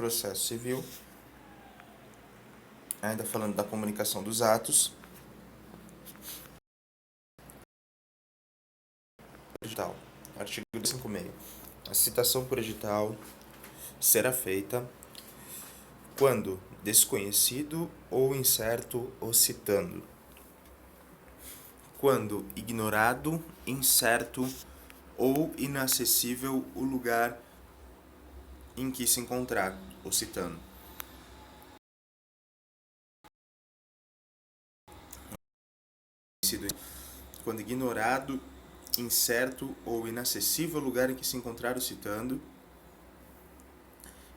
processo civil, ainda falando da comunicação dos atos. Edital. Artigo 56. A citação por edital será feita quando desconhecido ou incerto o citando, quando ignorado, incerto ou inacessível o lugar em que se encontrar o citando. Quando ignorado, incerto ou inacessível o lugar em que se encontrar o citando,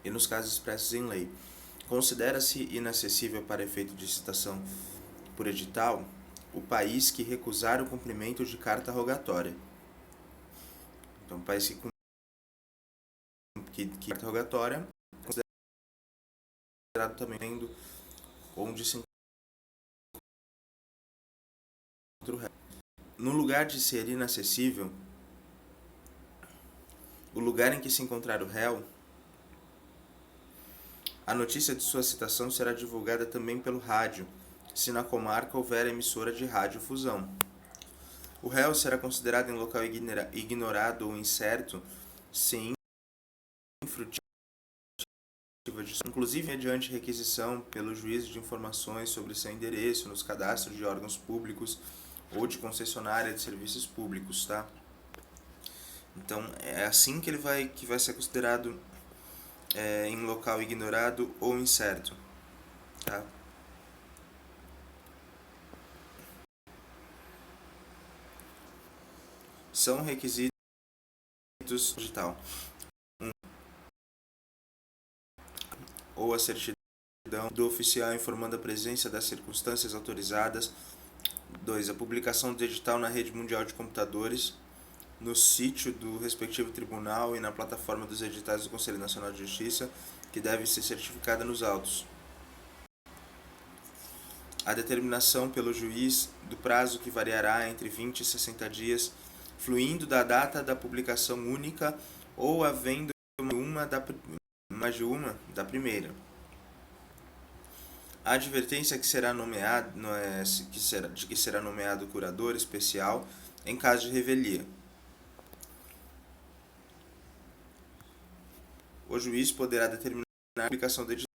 e nos casos expressos em lei. Considera-se inacessível para efeito de citação por edital o país que recusar o cumprimento de carta rogatória. Então, o país que carta rogatória é considerado também onde se encontra o réu. No lugar de ser inacessível, o lugar em que se encontrar o réu, a notícia de sua citação será divulgada também pelo rádio, se na comarca houver emissora de radiodifusão. O réu será considerado em local ignorado ou incerto, se infrutível, inclusive mediante requisição pelo juiz de informações sobre seu endereço nos cadastros de órgãos públicos ou de concessionária de serviços públicos, tá? Então, é assim que ele vai ser considerado em local ignorado ou incerto, tá? São requisitos digital. 1. Ou a certidão do oficial informando a presença das circunstâncias autorizadas. 2. A publicação do edital na rede mundial de computadores, no sítio do respectivo tribunal e na plataforma dos editais do Conselho Nacional de Justiça, que deve ser certificada nos autos. A determinação pelo juiz do prazo que variará entre 20 e 60 dias, fluindo da data da publicação única ou havendo mais de uma da primeira. A advertência que será nomeado curador especial em caso de revelia. O juiz poderá determinar a publicação do edital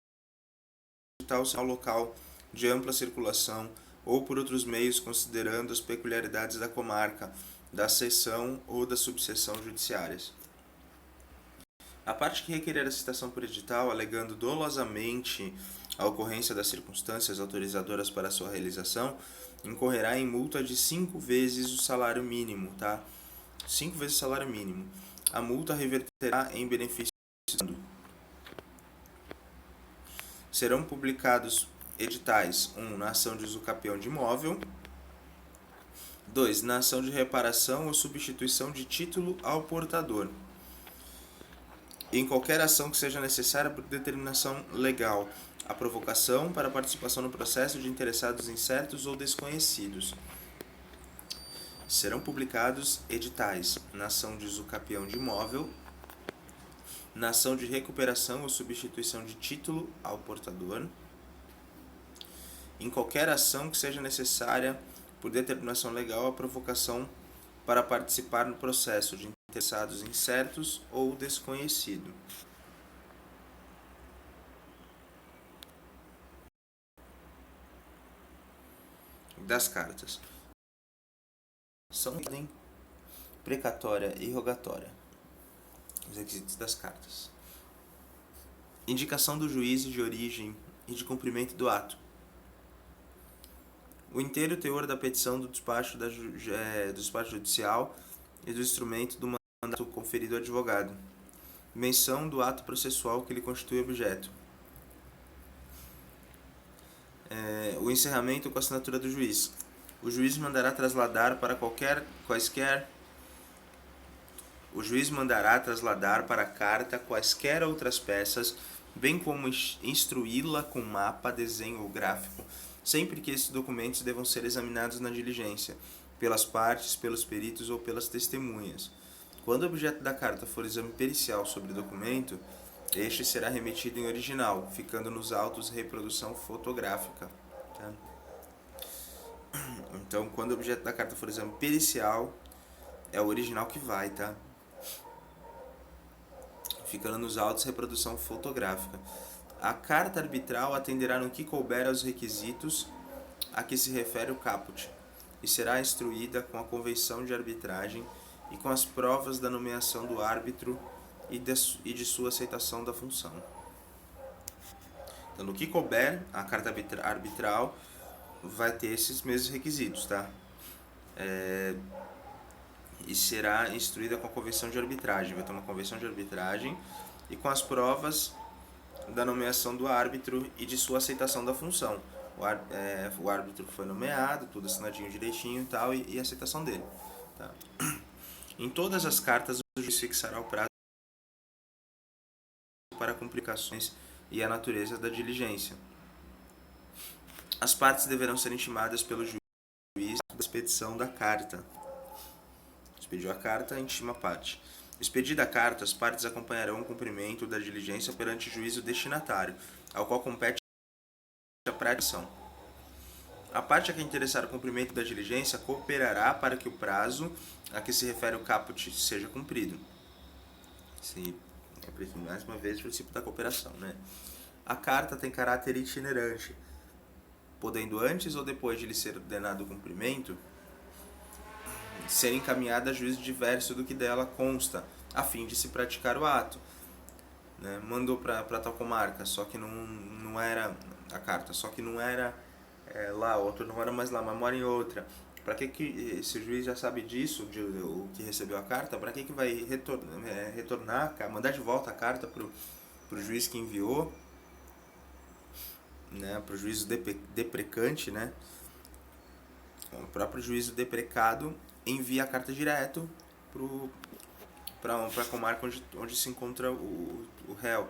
ao local de ampla circulação ou por outros meios, considerando as peculiaridades da comarca, da seção ou da subseção judiciárias. A parte que requerer a citação por edital, alegando dolosamente a ocorrência das circunstâncias autorizadoras para sua realização, incorrerá em multa de 5 vezes o salário mínimo, tá? 5 vezes o salário mínimo. A multa reverterá em benefício. Serão publicados editais: 1. Na ação de usucapião de imóvel. 2. Na ação de reparação ou substituição de título ao portador. Em qualquer ação que seja necessária por determinação legal, a provocação para a participação no processo de interessados incertos ou desconhecidos. Serão publicados editais na ação de usucapião de imóvel, na ação de recuperação ou substituição de título ao portador, em qualquer ação que seja necessária por determinação legal a provocação para participar no processo de interessados incertos ou desconhecido. Das cartas. São precatória e rogatória. Os requisitos das cartas. Indicação do juiz de origem e de cumprimento do ato. O inteiro teor da petição do despacho judicial e do instrumento do mandato conferido ao advogado. Menção do ato processual que lhe constitui objeto. O encerramento com a assinatura do juiz. O juiz mandará trasladar para a carta quaisquer outras peças, bem como instruí-la com mapa, desenho ou gráfico, sempre que esses documentos devam ser examinados na diligência, pelas partes, pelos peritos ou pelas testemunhas. Quando o objeto da carta for exame pericial sobre o documento, este será remetido em original, ficando nos autos reprodução fotográfica. Tá? Então, quando o objeto da carta for exame pericial, é o original que vai, tá? Ficando nos autos reprodução fotográfica. A carta arbitral atenderá no que couber aos requisitos a que se refere o caput e será instruída com a convenção de arbitragem e com as provas da nomeação do árbitro e de sua aceitação da função. Então, no que couber, a carta arbitral vai ter esses mesmos requisitos, tá? E será instruída com a convenção de arbitragem. Vai ter uma convenção de arbitragem e com as provas da nomeação do árbitro e de sua aceitação da função. O árbitro foi nomeado, tudo assinadinho direitinho e tal, e a aceitação dele. Tá? Em todas as cartas, o juiz fixará o prazo para complicações e a natureza da diligência. As partes deverão ser intimadas pelo juiz da expedição da carta. Expediu a carta, intima a parte. Expedida a carta, as partes acompanharão o cumprimento da diligência perante o juízo destinatário, ao qual compete a praticão. A parte a que interessar o cumprimento da diligência cooperará para que o prazo a que se refere o caput seja cumprido. Mais uma vez, o princípio da cooperação, né? A carta tem caráter itinerante, podendo antes ou depois de lhe ser ordenado o cumprimento, ser encaminhada a juízo diverso do que dela consta, a fim de se praticar o ato. Né? Mandou para tal comarca, só que não era a carta, só que não era lá, outro não era mais lá, mas mora em outra. Para que se o juiz já sabe disso, o que recebeu a carta, para que vai retornar, mandar de volta a carta para o juiz que enviou, né, para o juízo deprecante, né? O próprio juízo deprecado envia a carta direto para a comarca onde se encontra o réu,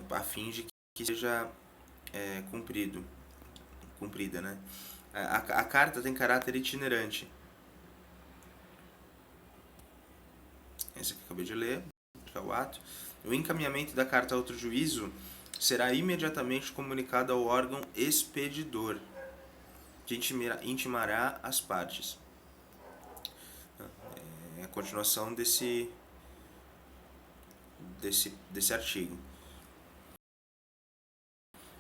a fim de que seja cumprida, né? A carta tem caráter itinerante. Esse que eu acabei de ler, que é o ato. O encaminhamento da carta a outro juízo será imediatamente comunicado ao órgão expedidor, que intimará as partes. É a continuação desse artigo.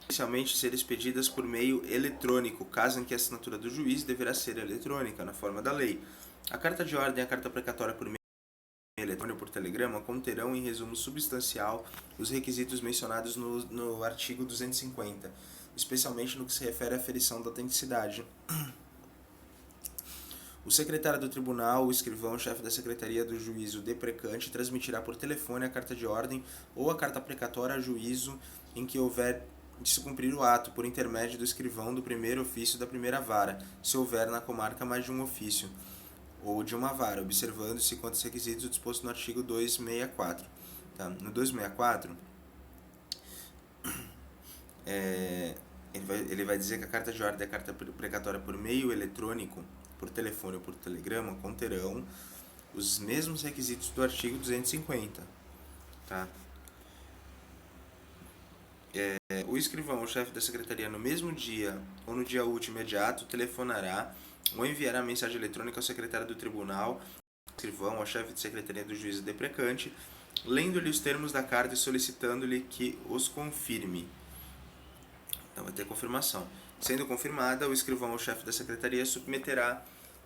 Inicialmente ser expedidas por meio eletrônico, caso em que a assinatura do juiz deverá ser eletrônica, na forma da lei. A carta de ordem e a carta precatória por meio eletrônico por telegrama conterão, em resumo substancial, os requisitos mencionados no artigo 250, especialmente no que se refere à aferição da autenticidade. O secretário do tribunal, o escrivão, chefe da secretaria do juízo deprecante, transmitirá por telefone a carta de ordem ou a carta precatória a juízo em que houver de se cumprir o ato, por intermédio do escrivão do primeiro ofício da primeira vara, se houver na comarca mais de um ofício, ou de uma vara, observando-se quantos requisitos disposto no artigo 264. Tá? No 264, ele vai dizer que a carta de ordem e a carta precatória por meio eletrônico, por telefone ou por telegrama, conterão os mesmos requisitos do artigo 250. Tá? O escrivão ou chefe da secretaria, no mesmo dia ou no dia útil imediato, telefonará ou enviará mensagem eletrônica ao secretário do tribunal, ao escrivão ou ao chefe de secretaria do juízo deprecante, lendo-lhe os termos da carta e solicitando-lhe que os confirme. Então vai ter confirmação. Sendo confirmada, o escrivão ou chefe da secretaria submeterá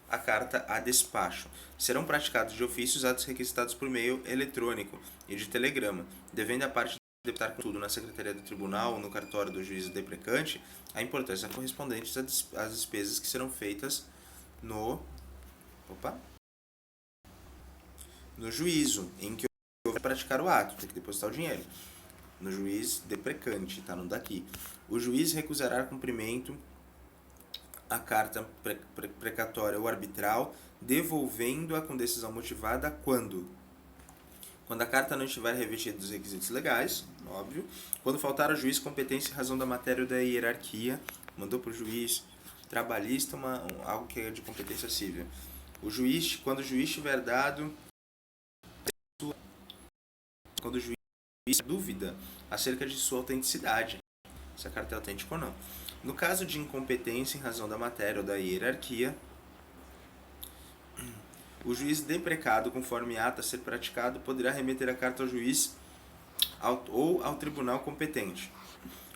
a carta a despacho. Serão praticados de ofício os atos requisitados por meio eletrônico e de telegrama, devendo a parte debitar contudo na secretaria do tribunal ou no cartório do juízo deprecante a importância correspondente às despesas que serão feitas no juízo em que houver praticar o ato, tem que depositar o dinheiro. No juiz deprecante, tá? Não daqui. O juiz recusará cumprimento a carta precatória ou arbitral, devolvendo-a com decisão motivada quando a carta não estiver revestida dos requisitos legais, óbvio, quando faltar ao juiz competência em razão da matéria ou da hierarquia, mandou para o juiz trabalhista algo que é de competência civil. Quando o juiz tiver dado dúvida acerca de sua autenticidade, se a carta é autêntica ou não. No caso de incompetência em razão da matéria ou da hierarquia, o juiz deprecado, conforme ato a ser praticado, poderá remeter a carta ao juiz ou ao tribunal competente.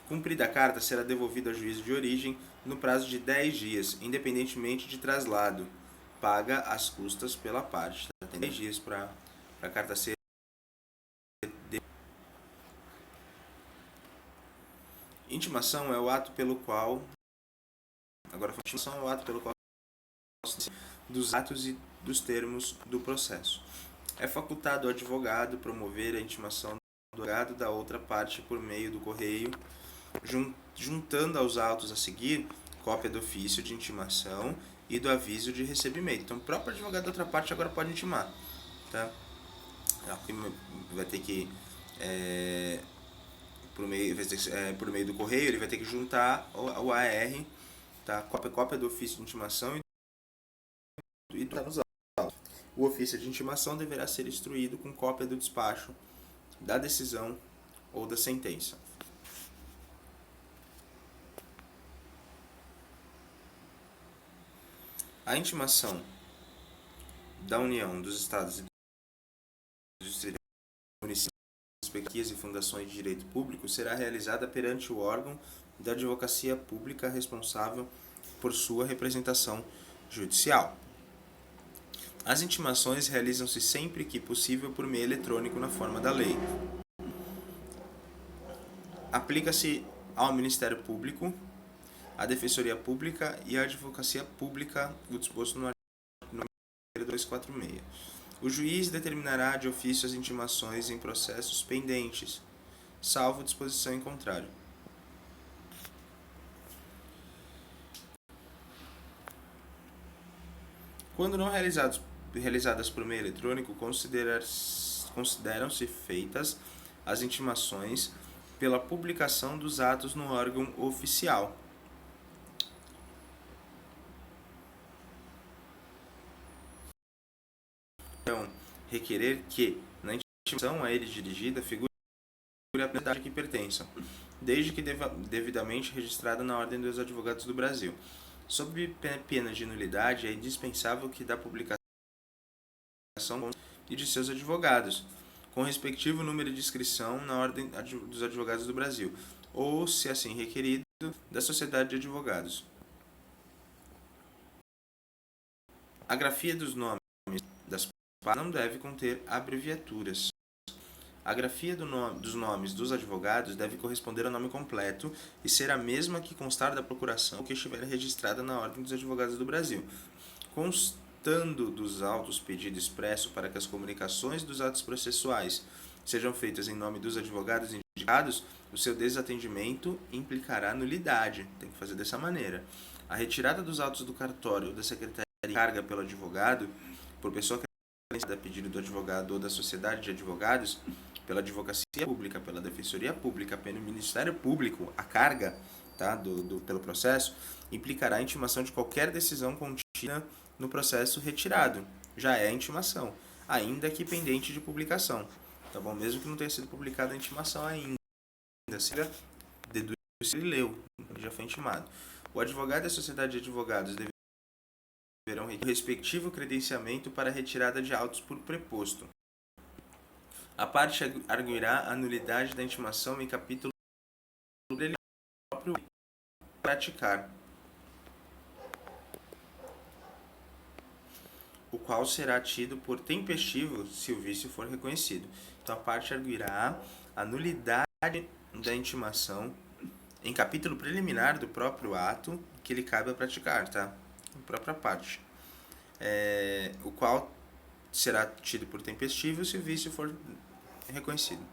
Cumprida a carta, será devolvida ao juiz de origem no prazo de 10 dias, independentemente de traslado, paga as custas pela parte. Tem 10 dias para a carta ser. Intimação é o ato pelo qual. Agora, intimação é o ato pelo qual dos atos e dos termos do processo. É facultado ao advogado promover a intimação do advogado da outra parte por meio do correio, juntando aos autos a seguir cópia do ofício de intimação e do aviso de recebimento. Então, o próprio advogado da outra parte agora pode intimar, tá? Vai ter que por meio do correio, ele vai ter que juntar o AR, tá? Cópia do ofício de intimação e tá nos autos. O ofício de intimação deverá ser instruído com cópia do despacho, da decisão ou da sentença. A intimação da União, dos Estados e dos municípios, respectivas e fundações de direito público será realizada perante o órgão da advocacia pública responsável por sua representação judicial. As intimações realizam-se sempre que possível por meio eletrônico na forma da lei. Aplica-se ao Ministério Público, à Defensoria Pública e à Advocacia Pública, o disposto no artigo 246. O juiz determinará de ofício as intimações em processos pendentes, salvo disposição em contrário. Quando não realizadas por meio eletrônico, consideram-se feitas as intimações pela publicação dos atos no órgão oficial. Então, requerer que, na intimação a ele dirigida, figure a propriedade que pertença, desde que devidamente registrada na Ordem dos Advogados do Brasil. Sob pena de nulidade, é indispensável que da publicação e de seus advogados, com respectivo número de inscrição na Ordem dos Advogados do Brasil, ou, se assim requerido, da Sociedade de Advogados. A grafia dos nomes das partes não deve conter abreviaturas. A grafia dos nomes dos advogados deve corresponder ao nome completo e ser a mesma que constar da procuração que estiver registrada na Ordem dos Advogados do Brasil. Constando dos autos pedido expresso para que as comunicações dos atos processuais sejam feitas em nome dos advogados indicados, o seu desatendimento implicará nulidade. Tem que fazer dessa maneira. A retirada dos autos do cartório ou da secretaria de carga pelo advogado, por pessoa que é a pedido do advogado ou da sociedade de advogados, pela advocacia pública, pela defensoria pública, pelo Ministério Público, a carga, tá, pelo processo, implicará a intimação de qualquer decisão contida no processo retirado. Já é a intimação, ainda que pendente de publicação. Tá bom? Mesmo que não tenha sido publicada a intimação ainda, se ele leu, já foi intimado. O advogado e a sociedade de advogados deverão o respectivo credenciamento para a retirada de autos por preposto. A parte arguirá a nulidade da intimação em capítulo próprio praticar, o qual será tido por tempestivo se o vício for reconhecido. Então a parte arguirá a nulidade da intimação em capítulo preliminar do próprio ato que lhe cabe a praticar, tá? A própria parte. O qual será tido por tempestivo se o vício for reconhecido.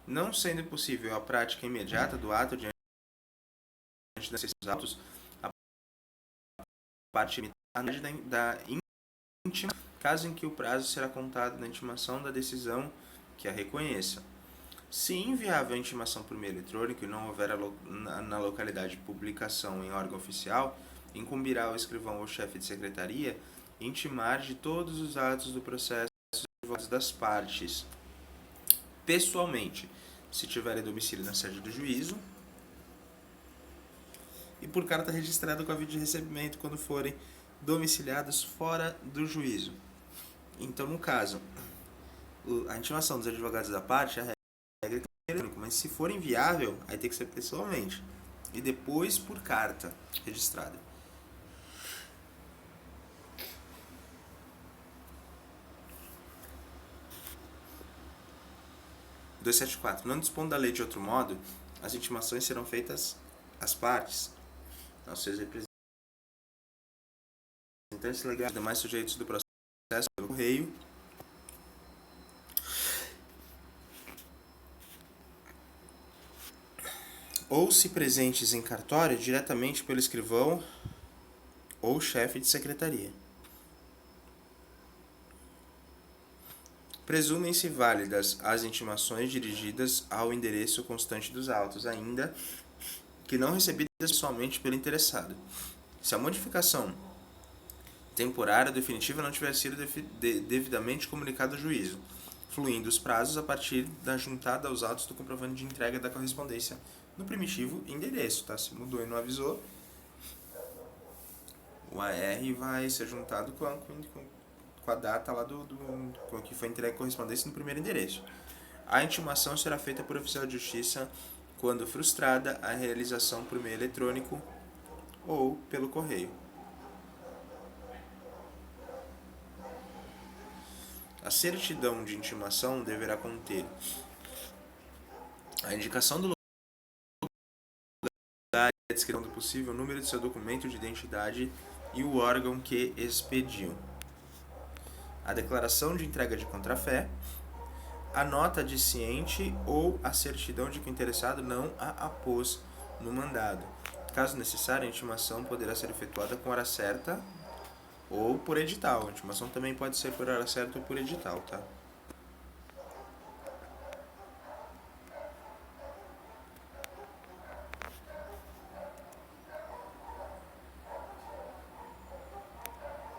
Não sendo possível a prática imediata do ato diante desses autos, a parte da íntima, caso em que o prazo será contado na intimação da decisão que a reconheça. Se inviável a intimação por meio eletrônico e não houver na localidade publicação em órgão oficial, incumbirá ao escrivão ou chefe de secretaria intimar de todos os atos do processo advogados das partes pessoalmente, se tiverem domicílio na sede do juízo, e por carta registrada com aviso de recebimento quando forem domiciliados fora do juízo. Então, no caso, a intimação dos advogados da parte, a regra é eletrônica, mas se for inviável, aí tem que ser pessoalmente. E depois por carta registrada. Não dispondo da lei de outro modo, as intimações serão feitas às partes, aos seus representantes legais, demais sujeitos do processo pelo correio, ou se presentes em cartório, diretamente pelo escrivão ou chefe de secretaria. Presumem-se válidas as intimações dirigidas ao endereço constante dos autos, ainda que não recebidas pessoalmente pelo interessado. Se a modificação temporária ou definitiva não tiver sido devidamente comunicada ao juízo, fluindo os prazos a partir da juntada aos autos do comprovante de entrega da correspondência no primitivo endereço, tá? Se mudou e não avisou, o AR vai ser juntado com a data lá com que foi entregue a correspondência no primeiro endereço. A intimação será feita por oficial de justiça quando frustrada a realização por meio eletrônico ou pelo correio. A certidão de intimação deverá conter a indicação do lugar, a descrição do possível número de seu documento de identidade e o órgão que expediu, a declaração de entrega de contrafé, a nota de ciente ou a certidão de que o interessado não a apôs no mandado. Caso necessário, a intimação poderá ser efetuada com hora certa ou por edital. A intimação também pode ser por hora certa ou por edital, tá?